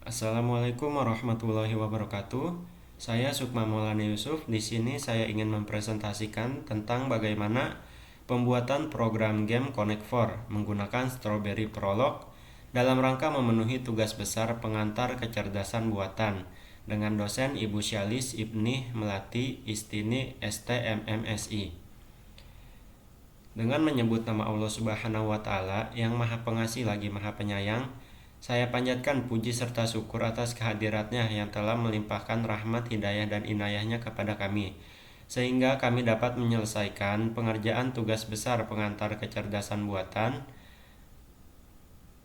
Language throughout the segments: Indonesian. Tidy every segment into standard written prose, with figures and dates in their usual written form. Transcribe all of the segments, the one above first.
Assalamualaikum warahmatullahi wabarakatuh. Saya Sukma Maulana Yusuf. Di sini saya ingin mempresentasikan tentang bagaimana pembuatan program game Connect 4 menggunakan Strawberry Prolog dalam rangka memenuhi tugas besar pengantar kecerdasan buatan dengan dosen Ibu Syalis Ibnih Melati Istini STMMSI. Dengan menyebut nama Allah Subhanahu wa Ta'ala yang Maha Pengasih lagi Maha Penyayang, saya panjatkan puji serta syukur atas kehadiratnya yang telah melimpahkan rahmat, hidayah, dan inayahnya kepada kami, sehingga kami dapat menyelesaikan pengerjaan tugas besar pengantar kecerdasan buatan,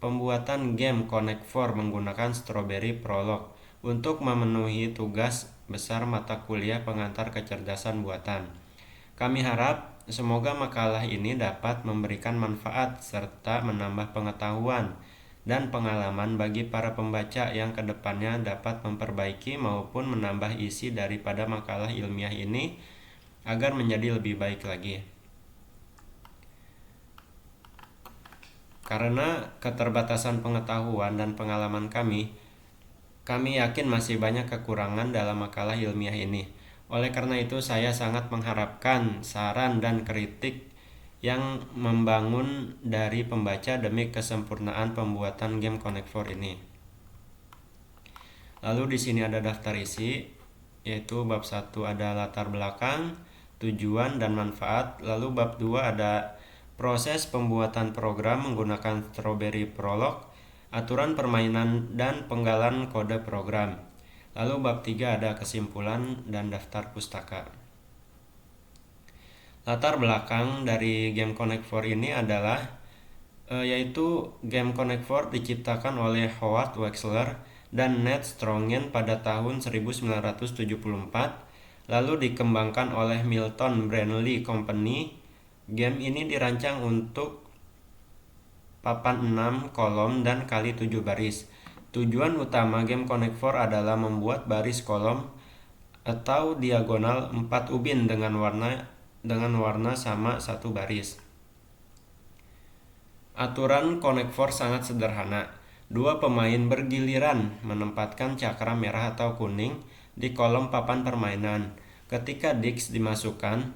pembuatan game Connect 4 menggunakan Strawberry Prolog untuk memenuhi tugas besar mata kuliah pengantar kecerdasan buatan. Kami harap semoga makalah ini dapat memberikan manfaat serta menambah pengetahuan dan pengalaman bagi para pembaca yang kedepannya dapat memperbaiki maupun menambah isi daripada makalah ilmiah ini agar menjadi lebih baik lagi. Karena keterbatasan pengetahuan dan pengalaman kami yakin masih banyak kekurangan dalam makalah ilmiah ini. Oleh karena itu, saya sangat mengharapkan saran dan kritik yang membangun dari pembaca demi kesempurnaan pembuatan game Connect 4 ini. Lalu di sini ada daftar isi, yaitu bab 1 ada latar belakang, tujuan dan manfaat. Lalu bab 2 ada proses pembuatan program menggunakan Strawberry Prolog, aturan permainan dan penggalan kode program. Lalu bab 3 ada kesimpulan dan daftar pustaka. Latar belakang dari game Connect 4 ini adalah yaitu game Connect 4 diciptakan oleh Howard Wexler dan Ned Strongen pada tahun 1974, lalu dikembangkan oleh Milton Bradley Company. Game ini dirancang untuk papan 6 kolom dan kali 7 baris. Tujuan utama game Connect 4 adalah membuat baris kolom atau diagonal 4 ubin dengan warna sama satu baris. Aturan Connect 4 sangat sederhana. Dua pemain bergiliran menempatkan cakram merah atau kuning di kolom papan permainan. Ketika dice dimasukkan,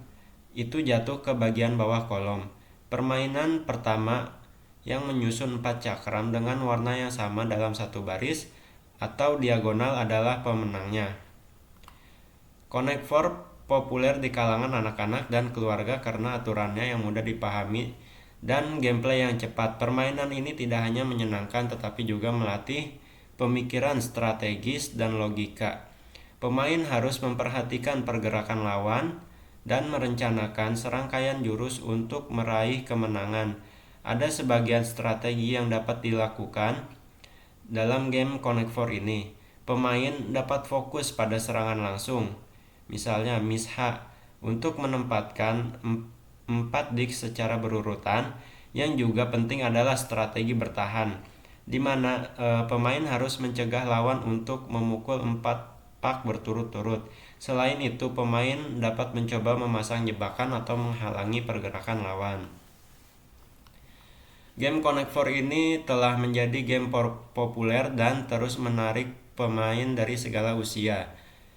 itu jatuh ke bagian bawah kolom. Permainan pertama yang menyusun 4 cakram dengan warna yang sama dalam satu baris atau diagonal adalah pemenangnya. Connect 4 populer di kalangan anak-anak dan keluarga karena aturannya yang mudah dipahami dan gameplay yang cepat. Permainan ini tidak hanya menyenangkan tetapi juga melatih pemikiran strategis dan logika. Pemain harus memperhatikan pergerakan lawan dan merencanakan serangkaian jurus untuk meraih kemenangan. Ada sebagian strategi yang dapat dilakukan dalam game Connect 4 ini. Pemain dapat fokus pada serangan langsung, misalnya mish-ha, untuk menempatkan 4 dice secara berurutan. Yang juga penting adalah strategi bertahan, di mana pemain harus mencegah lawan untuk memukul 4 pak berturut-turut. Selain itu, pemain dapat mencoba memasang jebakan atau menghalangi pergerakan lawan. Game Connect 4 ini telah menjadi game populer dan terus menarik pemain dari segala usia.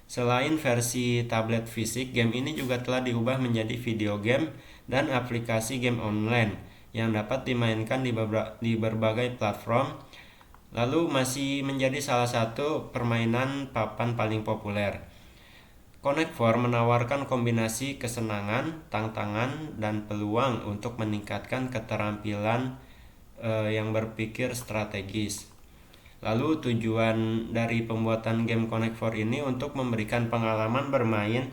Selain versi tablet fisik, game ini juga telah diubah menjadi video game dan aplikasi game online yang dapat dimainkan di berbagai platform. Lalu masih menjadi salah satu permainan papan paling populer. Connect 4 menawarkan kombinasi kesenangan, tantangan, dan peluang untuk meningkatkan keterampilan yang berpikir strategis. Lalu tujuan dari pembuatan game Connect 4 ini untuk memberikan pengalaman bermain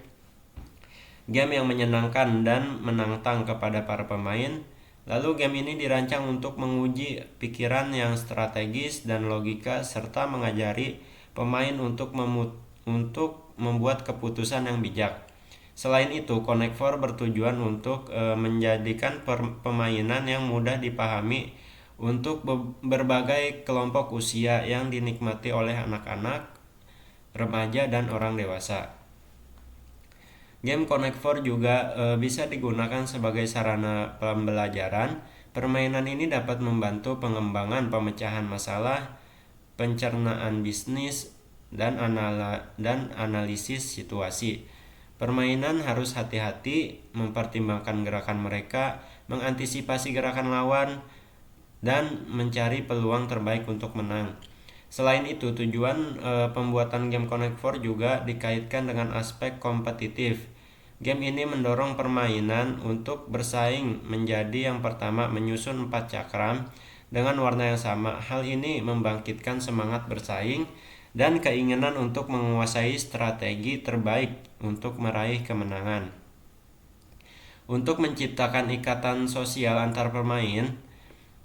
game yang menyenangkan dan menantang kepada para pemain. Lalu game ini dirancang untuk menguji pikiran yang strategis dan logika serta mengajari pemain untuk membuat keputusan yang bijak. Selain itu, Connect 4 bertujuan untuk menjadikan permainan yang mudah dipahami untuk berbagai kelompok usia yang dinikmati oleh anak-anak, remaja, dan orang dewasa. Game Connect 4 juga bisa digunakan sebagai sarana pembelajaran. Permainan ini dapat membantu pengembangan pemecahan masalah, pencernaan bisnis, dan analisis situasi. Permainan harus hati-hati, mempertimbangkan gerakan mereka, mengantisipasi gerakan lawan, dan mencari peluang terbaik untuk menang. Selain itu, tujuan pembuatan game Connect 4 juga dikaitkan dengan aspek kompetitif. Game ini mendorong permainan untuk bersaing menjadi yang pertama menyusun 4 cakram dengan warna yang sama. Hal ini membangkitkan semangat bersaing dan keinginan untuk menguasai strategi terbaik untuk meraih kemenangan. Untuk menciptakan ikatan sosial antar pemain,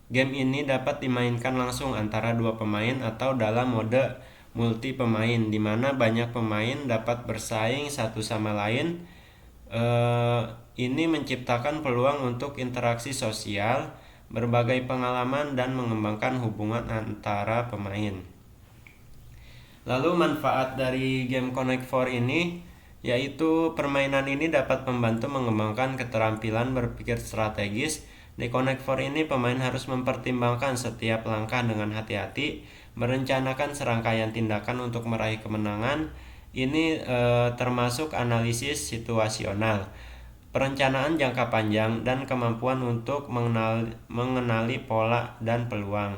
game ini dapat dimainkan langsung antara dua pemain atau dalam mode multi pemain, di mana banyak pemain dapat bersaing satu sama lain. Ini menciptakan peluang untuk interaksi sosial, berbagai pengalaman, dan mengembangkan hubungan antara pemain. Lalu manfaat dari game Connect 4 ini yaitu permainan ini dapat membantu mengembangkan keterampilan berpikir strategis. Di Connect 4 ini pemain harus mempertimbangkan setiap langkah dengan hati-hati, merencanakan serangkaian tindakan untuk meraih kemenangan. Ini termasuk analisis situasional, perencanaan jangka panjang, dan kemampuan untuk mengenali pola dan peluang.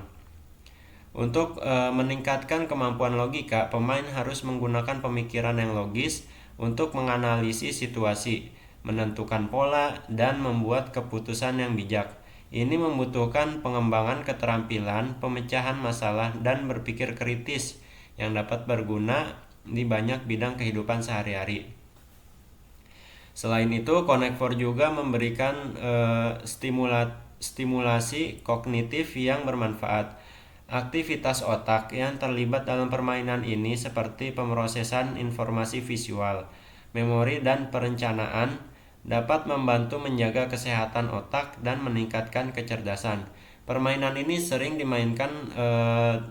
Untuk meningkatkan kemampuan logika, pemain harus menggunakan pemikiran yang logis untuk menganalisis situasi, menentukan pola, dan membuat keputusan yang bijak. Ini membutuhkan pengembangan keterampilan, pemecahan masalah, dan berpikir kritis yang dapat berguna di banyak bidang kehidupan sehari-hari. Selain itu, Connect 4 juga memberikan stimulasi kognitif yang bermanfaat. Aktivitas otak yang terlibat dalam permainan ini seperti pemrosesan informasi visual, memori, dan perencanaan dapat membantu menjaga kesehatan otak dan meningkatkan kecerdasan. Permainan ini sering dimainkan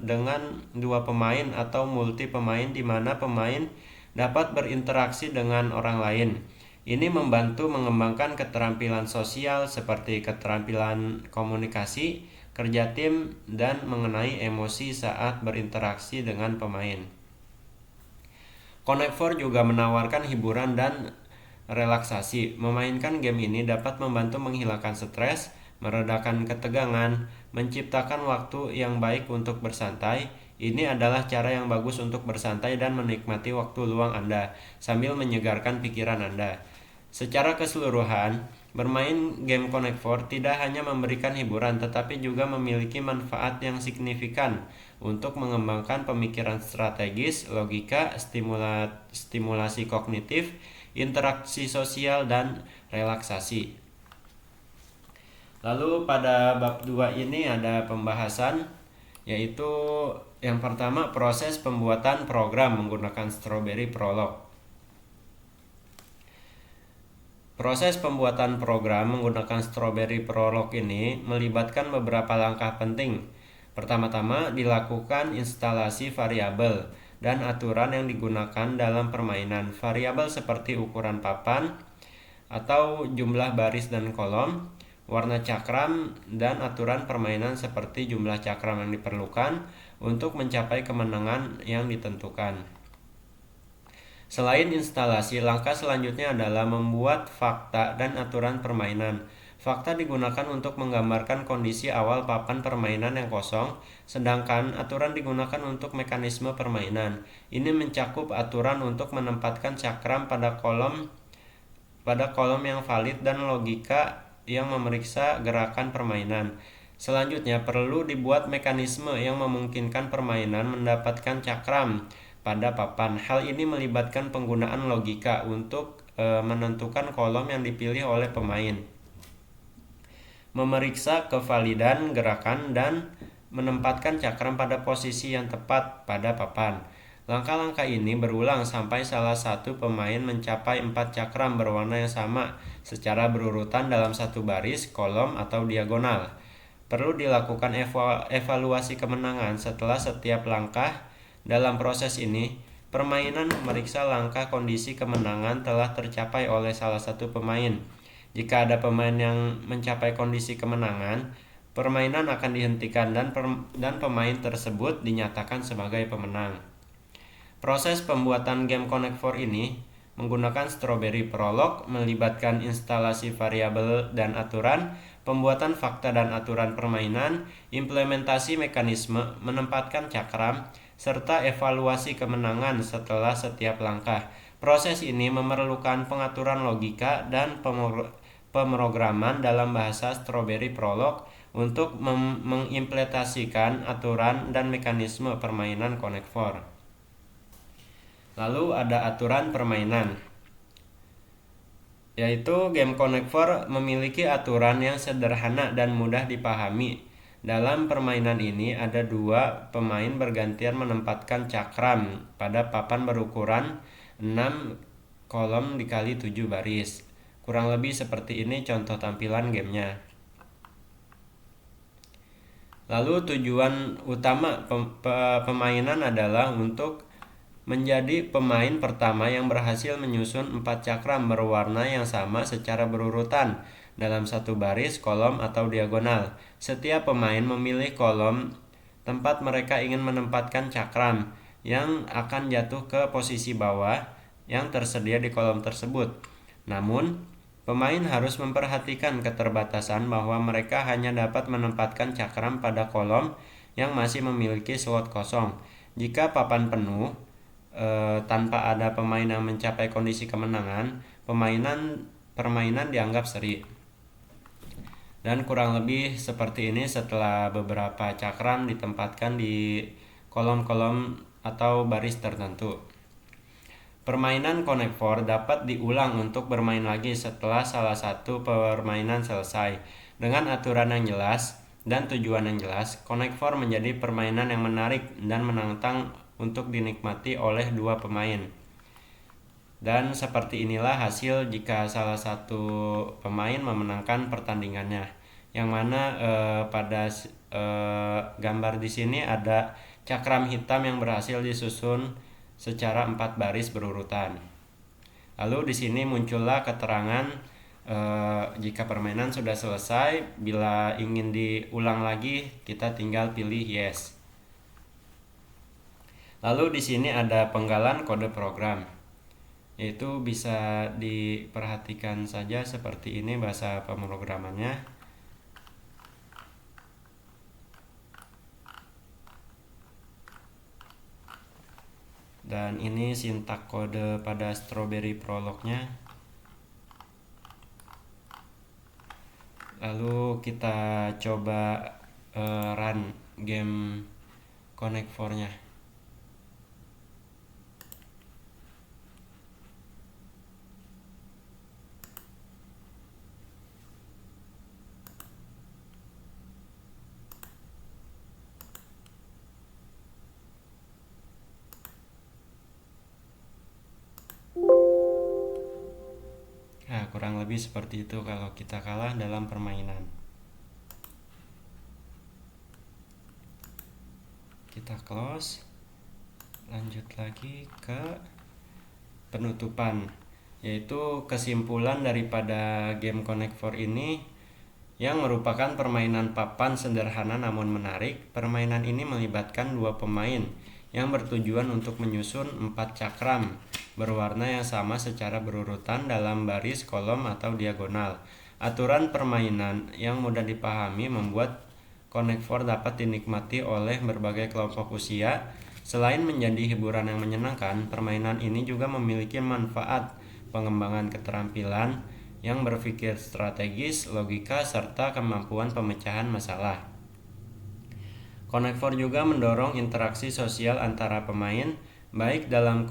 dengan dua pemain atau multi pemain, di mana pemain dapat berinteraksi dengan orang lain. Ini membantu mengembangkan keterampilan sosial seperti keterampilan komunikasi, kerja tim, dan mengenai emosi saat berinteraksi dengan pemain. Connect 4 juga menawarkan hiburan dan relaksasi. Memainkan game ini dapat membantu menghilangkan stres, meredakan ketegangan, menciptakan waktu yang baik untuk bersantai. Ini adalah cara yang bagus untuk bersantai dan menikmati waktu luang Anda sambil menyegarkan pikiran Anda. Secara keseluruhan, bermain game Connect 4 tidak hanya memberikan hiburan tetapi juga memiliki manfaat yang signifikan untuk mengembangkan pemikiran strategis, logika, stimulasi kognitif, interaksi sosial, dan relaksasi. Lalu pada bab 2 ini ada pembahasan, yaitu yang pertama proses pembuatan program menggunakan Strawberry Prolog. Proses pembuatan program menggunakan Strawberry Prolog ini melibatkan beberapa langkah penting. Pertama-tama dilakukan instalasi variabel dan aturan yang digunakan dalam permainan. Variabel seperti ukuran papan atau jumlah baris dan kolom, warna cakram, dan aturan permainan seperti jumlah cakram yang diperlukan untuk mencapai kemenangan yang ditentukan. Selain instalasi, langkah selanjutnya adalah membuat fakta dan aturan permainan. Fakta digunakan untuk menggambarkan kondisi awal papan permainan yang kosong, sedangkan aturan digunakan untuk mekanisme permainan. Ini mencakup aturan untuk menempatkan cakram pada kolom yang valid dan logika yang memeriksa gerakan permainan. Selanjutnya, perlu dibuat mekanisme yang memungkinkan permainan mendapatkan cakram pada papan. Hal ini melibatkan penggunaan logika untuk menentukan kolom yang dipilih oleh pemain, memeriksa kevalidan gerakan, dan menempatkan cakram pada posisi yang tepat pada papan. Langkah-langkah ini berulang sampai salah satu pemain mencapai 4 cakram berwarna yang sama secara berurutan dalam satu baris, kolom, atau diagonal. Perlu dilakukan evaluasi kemenangan setelah setiap langkah. Dalam proses ini, permainan memeriksa langkah kondisi kemenangan telah tercapai oleh salah satu pemain. Jika ada pemain yang mencapai kondisi kemenangan, permainan akan dihentikan dan pemain tersebut dinyatakan sebagai pemenang. Proses pembuatan game Connect 4 ini menggunakan Strawberry Prolog, melibatkan instalasi variabel dan aturan, pembuatan fakta dan aturan permainan, implementasi mekanisme, menempatkan cakram, serta evaluasi kemenangan setelah setiap langkah. Proses ini memerlukan pengaturan logika dan pemrograman dalam bahasa Strawberry Prolog untuk mengimplementasikan aturan dan mekanisme permainan Connect 4. Lalu ada aturan permainan, yaitu game Connect 4 memiliki aturan yang sederhana dan mudah dipahami. Dalam permainan ini ada dua pemain bergantian menempatkan cakram pada papan berukuran 6 kolom dikali 7 baris. Kurang lebih seperti ini contoh tampilan gamenya. Lalu tujuan utama pemainan adalah untuk menjadi pemain pertama yang berhasil menyusun 4 cakram berwarna yang sama secara berurutan dalam satu baris, kolom, atau diagonal. Setiap pemain memilih kolom tempat mereka ingin menempatkan cakram yang akan jatuh ke posisi bawah yang tersedia di kolom tersebut. Namun, pemain harus memperhatikan keterbatasan bahwa mereka hanya dapat menempatkan cakram pada kolom yang masih memiliki slot kosong. Jika papan penuh, tanpa ada pemain yang mencapai kondisi kemenangan, permainan dianggap seri. Dan kurang lebih seperti ini setelah beberapa cakram ditempatkan di kolom-kolom atau baris tertentu. Permainan Connect 4 dapat diulang untuk bermain lagi setelah salah satu permainan selesai. Dengan aturan yang jelas dan tujuan yang jelas, Connect 4 menjadi permainan yang menarik dan menantang untuk dinikmati oleh dua pemain. Dan seperti inilah hasil jika salah satu pemain memenangkan pertandingannya. Yang mana pada gambar di sini ada cakram hitam yang berhasil disusun secara 4 baris berurutan. Lalu di sini muncullah keterangan jika permainan sudah selesai, bila ingin diulang lagi kita tinggal pilih yes. Lalu di sini ada penggalan kode program, yaitu bisa diperhatikan saja seperti ini bahasa pemrogramannya. Dan ini sintak kode pada Strawberry Prolog-nya. Lalu kita coba run game Connect 4-nya. Nah, kurang lebih seperti itu kalau kita kalah dalam permainan. Kita close, lanjut lagi ke penutupan, yaitu kesimpulan daripada game Connect 4 ini yang merupakan permainan papan sederhana namun menarik. Permainan ini melibatkan dua pemain yang bertujuan untuk menyusun 4 cakram berwarna yang sama secara berurutan dalam baris, kolom, atau diagonal. Aturan permainan yang mudah dipahami membuat Connect 4 dapat dinikmati oleh berbagai kelompok usia. Selain menjadi hiburan yang menyenangkan, permainan ini juga memiliki manfaat pengembangan keterampilan yang berpikir strategis, logika, serta kemampuan pemecahan masalah. Connect 4 juga mendorong interaksi sosial antara pemain, baik dalam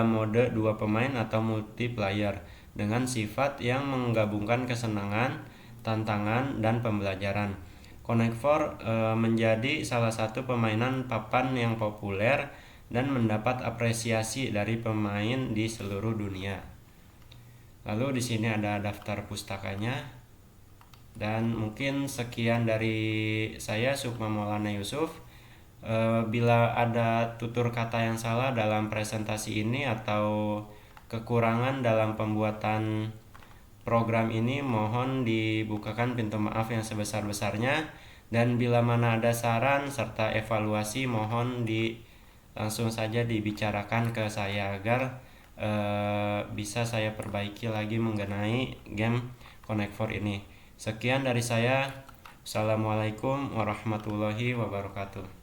mode dua pemain atau multiplayer, dengan sifat yang menggabungkan kesenangan, tantangan, dan pembelajaran. Connect 4 menjadi salah satu permainan papan yang populer dan mendapat apresiasi dari pemain di seluruh dunia. Lalu di sini ada daftar pustakanya. Dan mungkin sekian dari saya, Sukma Maulana Yusuf. Bila ada tutur kata yang salah dalam presentasi ini atau kekurangan dalam pembuatan program ini mohon dibukakan pintu maaf yang sebesar-besarnya, dan bila mana ada saran serta evaluasi mohon langsung saja dibicarakan ke saya agar bisa saya perbaiki lagi mengenai game Connect 4 ini. Sekian dari saya. Assalamualaikum warahmatullahi wabarakatuh.